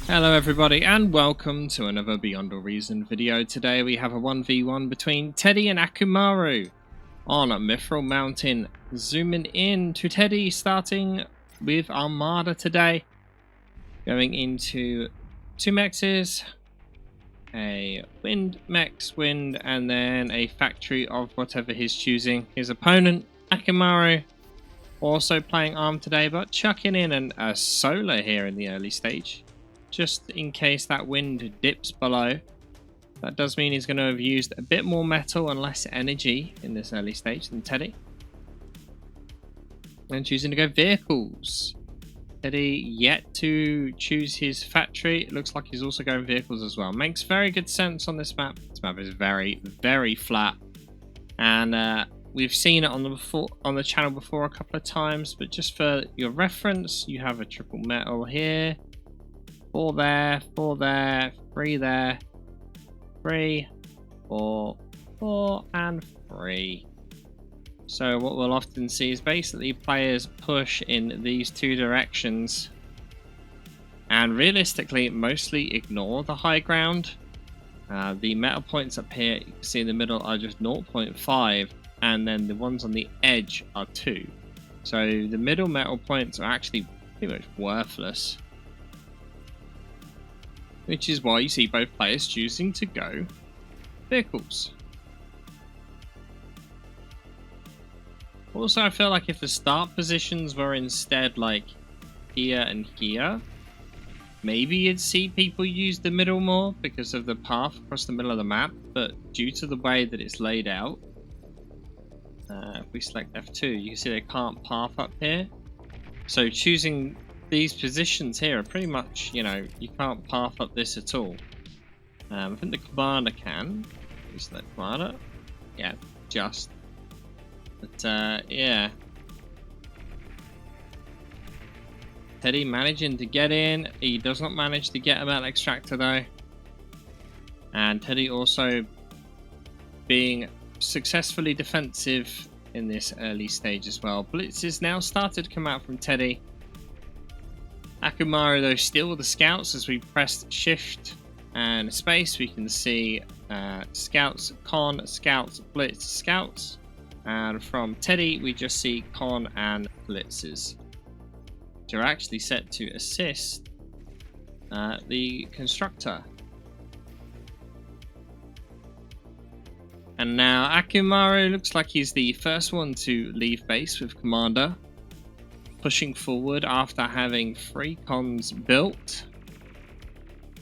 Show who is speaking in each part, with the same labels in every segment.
Speaker 1: Hello everybody and welcome to another Beyond All Reason video. Today we have a 1v1 between Teddy and Akumaru on Mithril Mountain. Zooming in to Teddy, starting with Armada today. Going into two mexes, a wind mex wind, and then a factory of whatever he's choosing. His opponent, Akumaru, also playing arm today, but chucking in a solar here in the early stage. Just in case that wind dips below. That does mean he's going to have used a bit more metal and less energy in this early stage than Teddy. And choosing to go vehicles. Teddy yet to choose his factory. It looks like he's also going vehicles as well. Makes very good sense on this map. This map is very, very flat. And we've seen it on the channel before a couple of times. But just for your reference, you have a triple metal here. 4 there, 4 there, 3 there, 3, 4, 4, and 3. So what we'll often see is basically players push in these two directions and realistically mostly ignore the high ground. The metal points up here, you can see in the middle, are just 0.5, and then the ones on the edge are 2. So the middle metal points are actually pretty much worthless. Which is why you see both players choosing to go vehicles. Also, I feel like if the start positions were instead like here and here, maybe you'd see people use the middle more because of the path across the middle of the map. But due to the way that it's laid out, if we select F2, you can see they can't path up here. So choosing these positions here are pretty much, you know, you can't path up this at all. I think the commander can. We select commander. Yeah, just. But, yeah. Teddy managing to get in. He does not manage to get a metal extractor though. And Teddy also being successfully defensive in this early stage as well. Blitzes now started to come out from Teddy. Akumaru though still with the scouts. As we press shift and space, we can see scouts, con, scouts, blitz, scouts, and from Teddy we just see con and blitzes, which are actually set to assist the constructor. And now Akumaru looks like he's the first one to leave base with commander, pushing forward after having 3 cons built.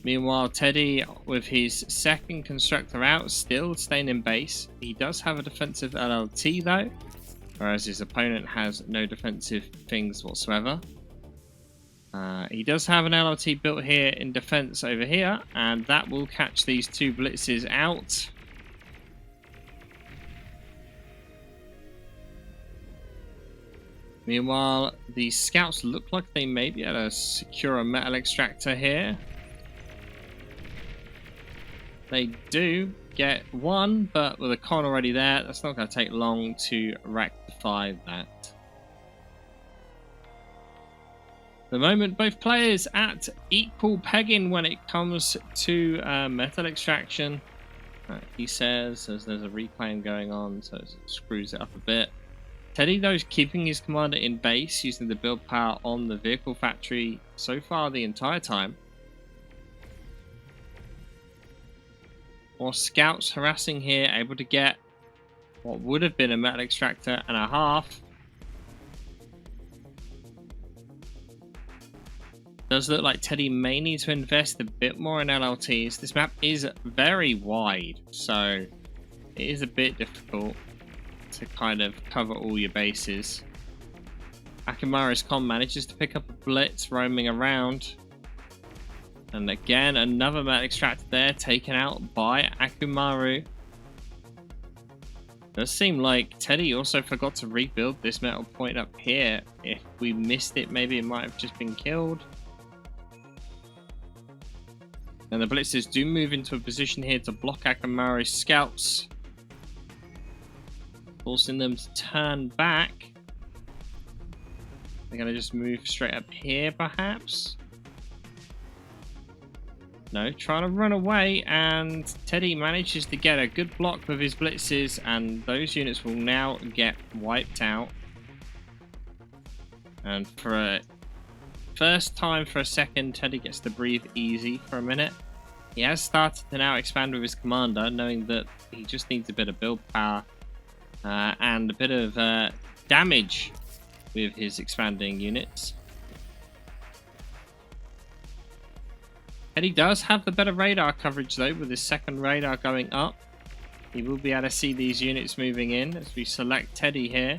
Speaker 1: Meanwhile, Teddy with his second constructor out, still staying in base. He does have a defensive LLT though, whereas his opponent has no defensive things whatsoever. He does have an LLT built here in defense over here, and that will catch these 2 blitzes out. Meanwhile, the scouts look like they may be able to secure a metal extractor here. They do get 1, but with a con already there, that's not going to take long to rectify that. At the moment, both players at equal pegging when it comes to metal extraction. He says there's a reclaim going on, so it screws it up a bit. Teddy though is keeping his commander in base, using the build power on the vehicle factory so far the entire time. More scouts harassing here, able to get what would have been a metal extractor and a half. Does look like Teddy may need to invest a bit more in LLTs. This map is very wide, so it is a bit difficult to kind of cover all your bases. Akumaru's con manages to pick up a blitz roaming around. And again, another metal extractor there taken out by Akumaru. Does seem like Teddy also forgot to rebuild this metal point up here. If we missed it, maybe it might have just been killed. And the blitzers do move into a position here to block Akumaru's scouts, forcing them to turn back. They're going to just move straight up here, perhaps. No, trying to run away, and Teddy manages to get a good block with his blitzes, and those units will now get wiped out. And for a first time for a second, Teddy gets to breathe easy for a minute. He has started to now expand with his commander, knowing that he just needs a bit of build power and a bit of damage with his expanding units. Teddy does have the better radar coverage though, with his second radar going up. He will be able to see these units moving in as we select Teddy here.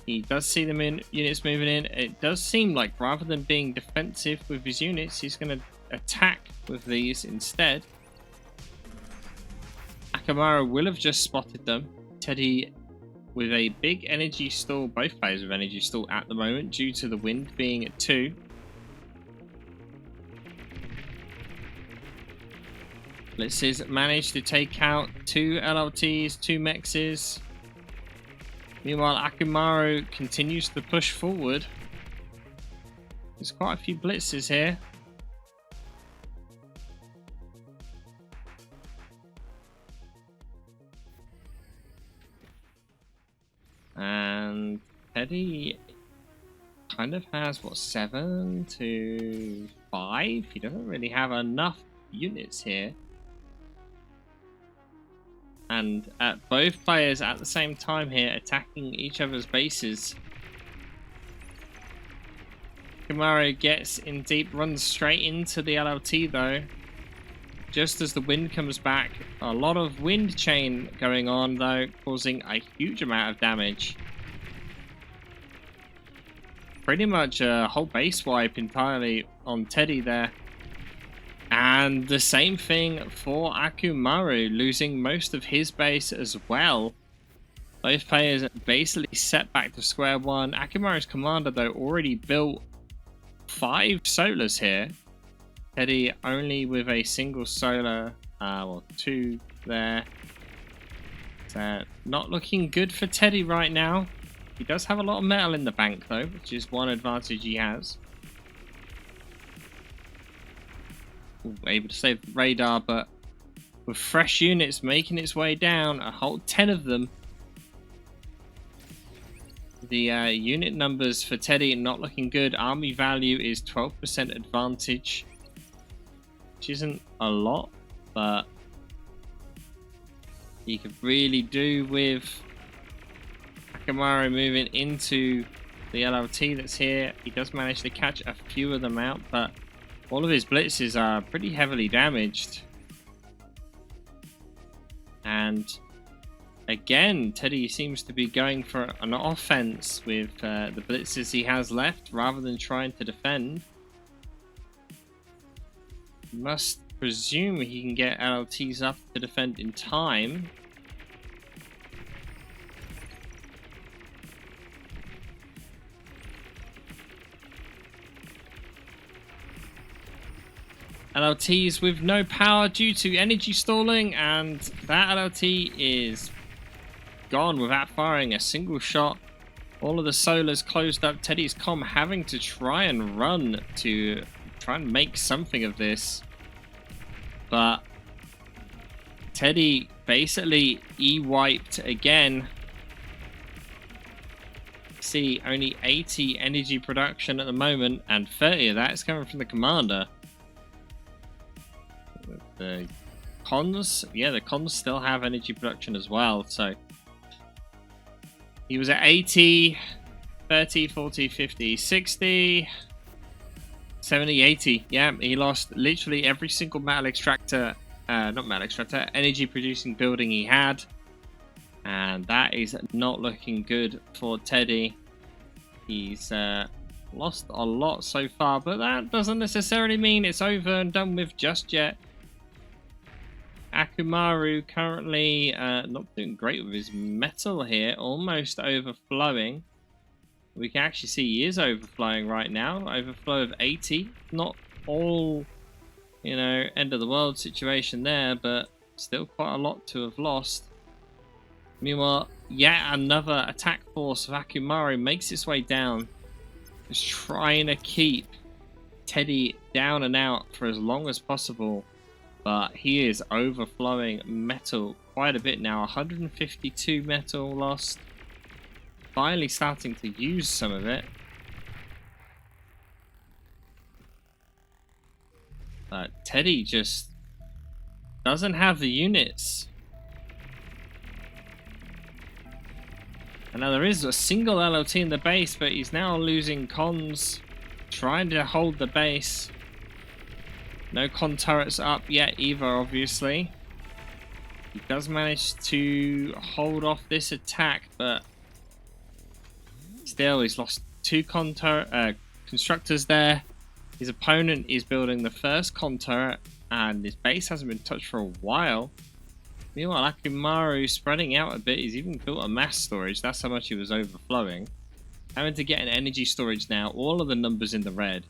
Speaker 1: He does see them in units moving in. It does seem like rather than being defensive with his units, he's going to attack with these instead. Akumar will have just spotted them. Teddy with a big energy stall, both players with energy stall at the moment due to the wind being at 2. Blitzes managed to take out 2 LLTs, 2 Mexes. Meanwhile, Akumar continues to push forward. There's quite a few blitzes here. And Teddy kind of has, what, 7 to 5? He doesn't really have enough units here. And both players at the same time here attacking each other's bases. Akumar gets in deep, runs straight into the LLT though. Just as the wind comes back, a lot of wind chain going on though, causing a huge amount of damage. Pretty much a whole base wipe entirely on Teddy there. And the same thing for Akumar, losing most of his base as well. Both players basically set back to square one. Akumar's commander though already built 5 solars here. Teddy only with a single solar, well 2 there. So not looking good for Teddy right now. He does have a lot of metal in the bank though, which is one advantage he has. Ooh, able to save the radar, but with fresh units making its way down, a whole 10 of them. The unit numbers for Teddy not looking good. Army value is 12% advantage, which isn't a lot, but he could really do with Akumar moving into the LLT that's here. He does manage to catch a few of them out, but all of his blitzes are pretty heavily damaged. And again, Teddy seems to be going for an offense with the blitzes he has left rather than trying to defend. Must presume he can get LLTs up to defend in time. LLTs with no power due to energy stalling, and that LLT is gone without firing a single shot. All of the solars closed up. Teddy's comm having to try and run to try and make something of this, but Teddy basically E-wiped again. See, only 80 energy production at the moment, and 30 of that is coming from the commander. The cons, yeah, the cons still have energy production as well. So he was at 80, 30, 40, 50, 60, 70, 80. Yeah, he lost literally every single metal extractor, not metal extractor, energy producing building he had. And that is not looking good for Teddy. He's lost a lot so far, but that doesn't necessarily mean it's over and done with just yet. Akumar currently not doing great with his metal here, almost overflowing. We can actually see he is overflowing right now, overflow of 80. Not all, you know, end of the world situation there, but still quite a lot to have lost. Meanwhile, yet another attack force of Akumar makes its way down, just trying to keep Teddy down and out for as long as possible, but he is overflowing metal quite a bit now. 152 metal lost. Finally starting to use some of it. But Teddy just doesn't have the units. And now there is a single LOT in the base, but he's now losing cons, trying to hold the base. No con turrets up yet either, obviously. He does manage to hold off this attack, but still he's lost 2 constructors there. His opponent is building the first con turret, and his base hasn't been touched for a while. Meanwhile, Akumaru spreading out a bit. He's even built a mass storage. That's how much he was overflowing. Having to get an energy storage now. All of the numbers in the red.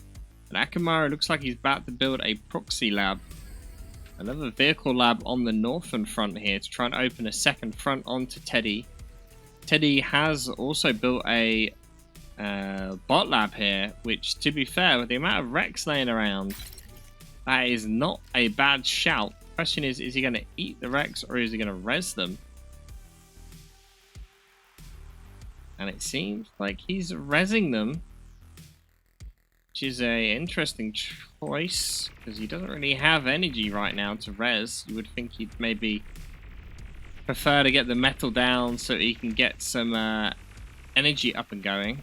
Speaker 1: And Akumaru looks like he's about to build a proxy lab. Another vehicle lab on the northern front here to try and open a second front onto Teddy. Teddy has also built a bot lab here, which, to be fair, with the amount of Rex laying around, that is not a bad shout. Question is he going to eat the Rex or is he going to res them? And it seems like he's resing them, which is a interesting choice because he doesn't really have energy right now to res. You would think he'd maybe prefer to get the metal down so he can get some energy up and going.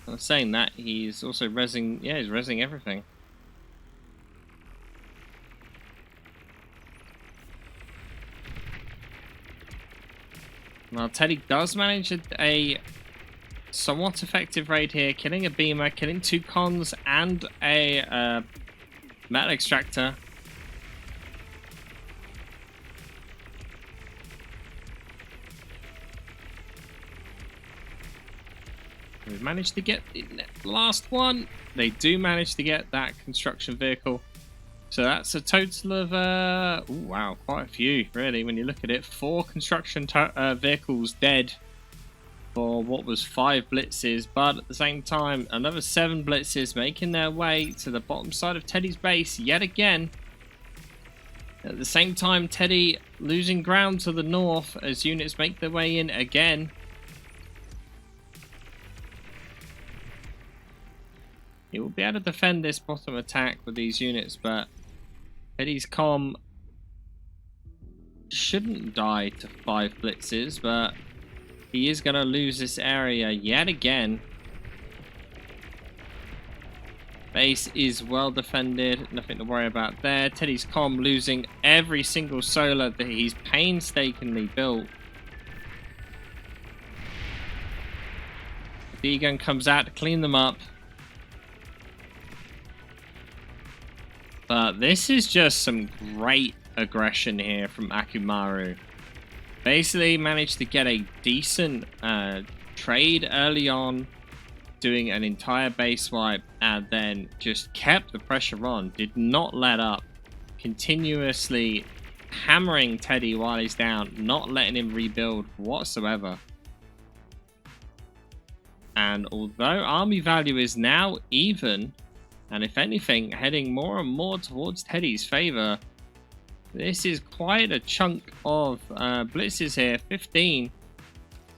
Speaker 1: I'm saying that he's also resing, yeah, he's resing everything. Now Teddy does manage a somewhat effective raid here, killing a beamer, killing 2 cons and a metal extractor. We've managed to get the last one. They do manage to get that construction vehicle. So that's a total of, ooh, wow, quite a few, really, when you look at it. 4 construction vehicles dead for what was 5 blitzes, but at the same time, another 7 blitzes making their way to the bottom side of Teddy's base yet again. At the same time, Teddy losing ground to the north as units make their way in again. He will be able to defend this bottom attack with these units, but Teddy's comm shouldn't die to 5 blitzes, but he is going to lose this area yet again. Base is well defended, nothing to worry about there. Teddy's comm losing every single solar that he's painstakingly built. D-gun comes out to clean them up. But this is just some great aggression here from Akumaru. Basically managed to get a decent trade early on, doing an entire base wipe, and then just kept the pressure on, did not let up, continuously hammering Teddy while he's down, not letting him rebuild whatsoever. And although army value is now even, and if anything, heading more and more towards Teddy's favor, this is quite a chunk of blitzes here, 15.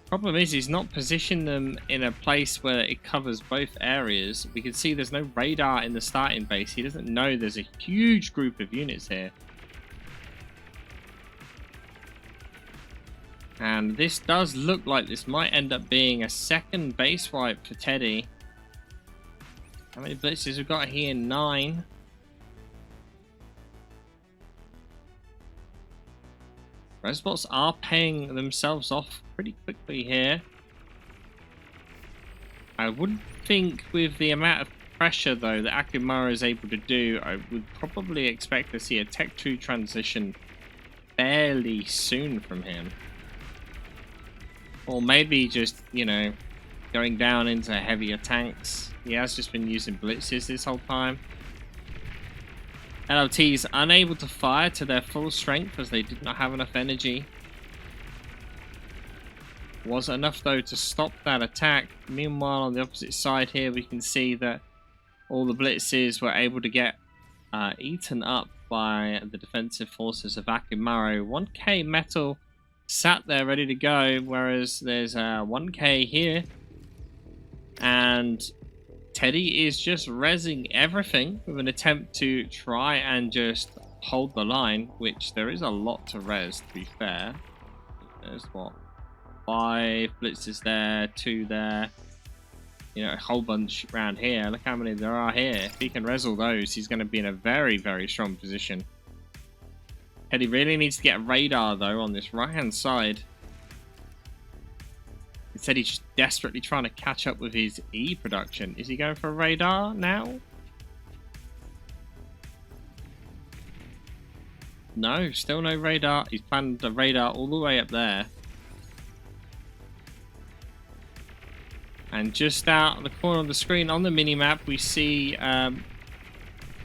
Speaker 1: Problem is, he's not positioned them in a place where it covers both areas. We can see there's no radar in the starting base. He doesn't know there's a huge group of units here. And this does look like this might end up being a second base wipe for Teddy. How many blitzes we've got here? 9. Resbots are paying themselves off pretty quickly here. I wouldn't think with the amount of pressure though that Akumar is able to do, I would probably expect to see a Tech 2 transition fairly soon from him. Or maybe just, you know, going down into heavier tanks. He has just been using blitzes this whole time. LLTs unable to fire to their full strength as they did not have enough energy. Was enough though to stop that attack. Meanwhile, on the opposite side here we can see that All the blitzes were able to get eaten up by the defensive forces of Akumar. 1k metal sat there ready to go, whereas there's 1k here. And Teddy is just rezzing everything with an attempt to try and just hold the line, which there is a lot to res, to be fair. There's what? 5 blitzes there, 2 there. You know, a whole bunch around here. Look how many there are here. If he can res all those, he's going to be in a very, very strong position. Teddy really needs to get radar, though, on this right-hand side. Instead, he's just desperately trying to catch up with his E production. Is he going for a radar now? No, still no radar. He's planned the radar all the way up there. And just out of the corner of the screen on the minimap, we see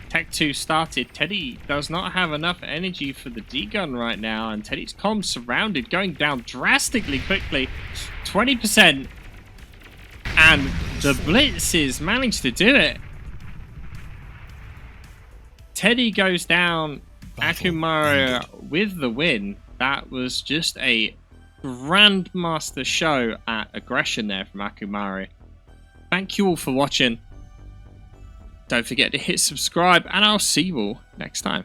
Speaker 1: Tech 2 started. Teddy does not have enough energy for the D-gun right now, and Teddy's comms surrounded, going down drastically quickly. 20%. And the blitzes managed to do it. Teddy goes down. Akumar with the win. That was just a grandmaster show at aggression there from Akumar. Thank you all for watching. Don't forget to hit subscribe, and I'll see you all next time.